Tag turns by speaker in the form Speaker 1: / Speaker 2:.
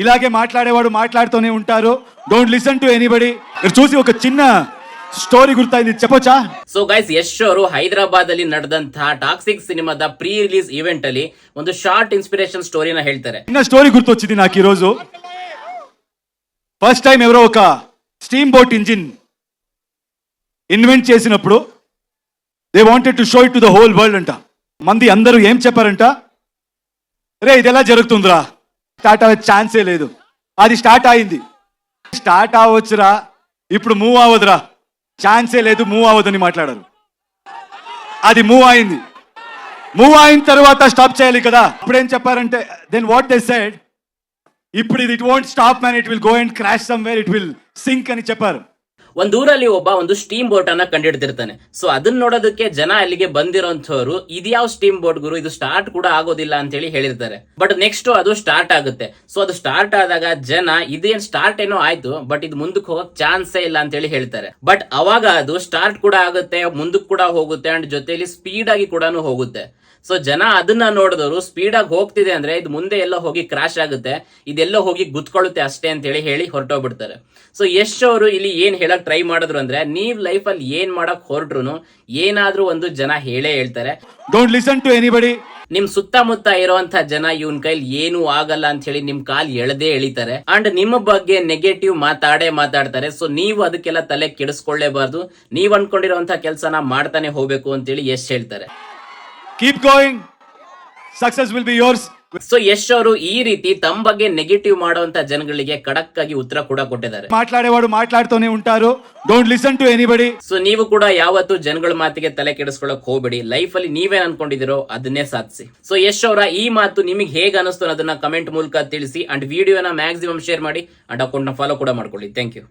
Speaker 1: ఇలాగే మాట్లాడేవాడు మాట్లాడుతూనే ఉంటారు. Don't listen to anybody. మీరు చూసి ఒక చిన్న ಸ್ಟೋರಿ ಗುರ್ತಾಯ್ತು చెప్పొచ్చా?
Speaker 2: ಸೊ ಗೈಸ್, ಯಶ್ ಅವರು ಹೈದರಾಬಾದ್ ಅಲ್ಲಿ ನಡೆದಂತಹ ಟಾಕ್ಸಿಕ್ ಸಿನಿಮಾದ ಪ್ರೀ ರಿಲೀಸ್ ಇವೆಂಟ್ ಅಲ್ಲಿ ಒಂದು ಶಾರ್ಟ್ ಇನ್ಸ್ಪಿರೇಷನ್ ಸ್ಟೋರಿನ ಹೇಳ್ತಾರೆ.
Speaker 1: చిన్న స్టోరీ గుర్తొచ్చింది నాకు ఈ రోజు. ఫస్ట్ టైం ఎవరో ఒక స్టీమ్ బోట్ ఇంజిన్ ఇన్వెంట్ చేసినప్పుడు they wanted to show it to the whole world అంట. మంది అందరూ ఏం చెప్పారంట, రే ఇది ఎలా జరుగుతుందిరా, స్టార్ట్ అవ్వే ఛాన్సే లేదు. అది స్టార్ట్ అయింది, స్టార్ట్ అవ్వచ్చురా, ఇప్పుడు మూవ్ అవ్వదురా, ఛాన్సే లేదు, మూవ్ అవ్వదని మాట్లాడారు. అది మూవ్ అయింది. మూవ్ అయిన తర్వాత స్టాప్ చేయాలి కదా. అప్పుడేం చెప్పారంటే, దెన్ వాట్ దే సెడ్, ఇప్పుడు ఇది it won't stop man, it will go and crash somewhere, it will sink అని చెప్పారు.
Speaker 2: ಒಂದ್ ಊರಲ್ಲಿ ಒಬ್ಬ ಒಂದು ಸ್ಟೀಮ್ ಬೋಟ್ ಅನ್ನ ಕಂಡಿಡ್ತಿರ್ತಾನೆ. ಸೊ ಅದನ್ನ ನೋಡೋದಕ್ಕೆ ಜನ ಅಲ್ಲಿಗೆ ಬಂದಿರೋಂಥವ್ರು ಇದ್ಯಾವ ಸ್ಟೀಮ್ ಬೋಟ್ ಗುರು, ಇದು ಸ್ಟಾರ್ಟ್ ಕೂಡ ಆಗೋದಿಲ್ಲ ಅಂತ ಹೇಳಿ ಹೇಳಿರ್ತಾರೆ. ಬಟ್ ನೆಕ್ಸ್ಟ್ ಅದು ಸ್ಟಾರ್ಟ್ ಆಗುತ್ತೆ. ಸೊ ಅದು ಸ್ಟಾರ್ಟ್ ಆದಾಗ ಜನ ಇದೇನ್ ಸ್ಟಾರ್ಟ್ ಏನೋ ಆಯ್ತು, ಬಟ್ ಇದು ಮುಂದಕ್ಕೆ ಹೋಗಕ್ ಚಾನ್ಸೇ ಇಲ್ಲ ಅಂತ ಹೇಳಿ ಹೇಳ್ತಾರೆ. ಬಟ್ ಅವಾಗ ಅದು ಸ್ಟಾರ್ಟ್ ಕೂಡ ಆಗುತ್ತೆ, ಮುಂದಕ್ಕೆ ಕೂಡ ಹೋಗುತ್ತೆ, ಅಂಡ್ ಜೊತೆಲಿ ಸ್ಪೀಡ್ ಆಗಿ ಕೂಡ ಹೋಗುತ್ತೆ. ಸೊ ಜನ ಅದನ್ನ ನೋಡಿದವರು ಸ್ಪೀಡ್ ಆಗಿ ಹೋಗ್ತಿದೆ ಅಂದ್ರೆ ಇದು ಮುಂದೆ ಎಲ್ಲ ಹೋಗಿ ಕ್ರಾಶ್ ಆಗುತ್ತೆ, ಇದೆಲ್ಲ ಹೋಗಿ ಗುದ್ಕೊಳ್ಳುತ್ತೆ ಅಷ್ಟೇ ಅಂತ ಹೇಳಿ ಹೊರಟೋಗ್ಬಿಡ್ತಾರೆ. ಸೊ ಯಶ್ ಅವರು ಇಲ್ಲಿ ಏನ್ ಹೇಳಕ್ ಟ್ರೈ ಮಾಡಿದ್ರು ಅಂದ್ರೆ, ನೀವ್ ಲೈಫ್ ಅಲ್ಲಿ ಏನ್ ಮಾಡಕ್ ಹೊರಟ್ರು ಏನಾದ್ರೂ ಒಂದು ಜನ ಹೇಳೇ ಹೇಳ್ತಾರೆ.
Speaker 1: Don't listen to anybody.
Speaker 2: ನಿಮ್ ಸುತ್ತಮುತ್ತ ಇರುವಂತ ಜನ ಇವನ್ ಕೈಲಿ ಏನು ಆಗಲ್ಲ ಅಂತ ಹೇಳಿ ನಿಮ್ ಕಾಲ್ ಎಳೆದೇ ಎಳಿತಾರೆ, ಅಂಡ್ ನಿಮ್ಮ ಬಗ್ಗೆ ನೆಗೆಟಿವ್ ಮಾತಾಡ್ತಾರೆ. ಸೊ ನೀವು ಅದಕ್ಕೆಲ್ಲ ತಲೆ ಕೆಡಿಸ್ಕೊಳ್ಳೇಬಾರ್ದು, ನೀವ್ ಅನ್ಕೊಂಡಿರುವಂತ ಕೆಲಸನ ಮಾಡ್ತಾನೆ ಹೋಗ್ಬೇಕು ಅಂತ ಹೇಳಿ ಯಶ್ ಹೇಳ್ತಾರೆ.
Speaker 1: Keep going, success will be yours.
Speaker 2: So Yash ಅವರು ಈ ರೀತಿ ತಮ್ಮ ಬಗ್ಗೆ ನೆಗೆಟಿವ್ ಮಾಡುವಂತ ಜನಗಳಿಗೆ ಖಡಕ್ ಆಗಿ ಉತ್ತರ ಕೂಡ ಕೊಟ್ಟಿದ್ದಾರೆ.
Speaker 1: ಮಾట్లాಡೇವಾಡು ಮಾట్లాಡ್ತಾನೆ ఉంటారు. Don't listen to anybody.
Speaker 2: So ನೀವು ಕೂಡ ಯಾವತ್ತು ಜನಗಳ ಮಾತಿಗೆ ತಲೆ ಕೆಡಿಸ್ಕೊಳ್ಳಕ್ ಹೋಗ್ಬೇಡಿ. ಲೈಫ್ ಅಲ್ಲಿ ನೀವೇನ್ ಅನ್ಕೊಂಡಿದಿರೋ ಅದನ್ನೇ ಸಾಧಿಸಿ. ಸೊ ಯಶ್ ಅವರ ಈ ಮಾತು ನಿಮಗೆ ಹೇಗೆ ಅನಿಸ್ತು ಅನ್ನೋದನ್ನ ಕಮೆಂಟ್ ಮೂಲಕ ತಿಳಿಸಿ, ಅಂಡ್ ವಿಡಿಯೋನ ಮ್ಯಾಕ್ಸಿಮಮ್ ಶೇರ್ ಮಾಡಿ, ಅಂಡ್ ಅಕೌಂಟ್ ನ ಫಾಲೋ ಕೂಡ ಮಾಡ್ಕೊಳ್ಳಿ. Thank you.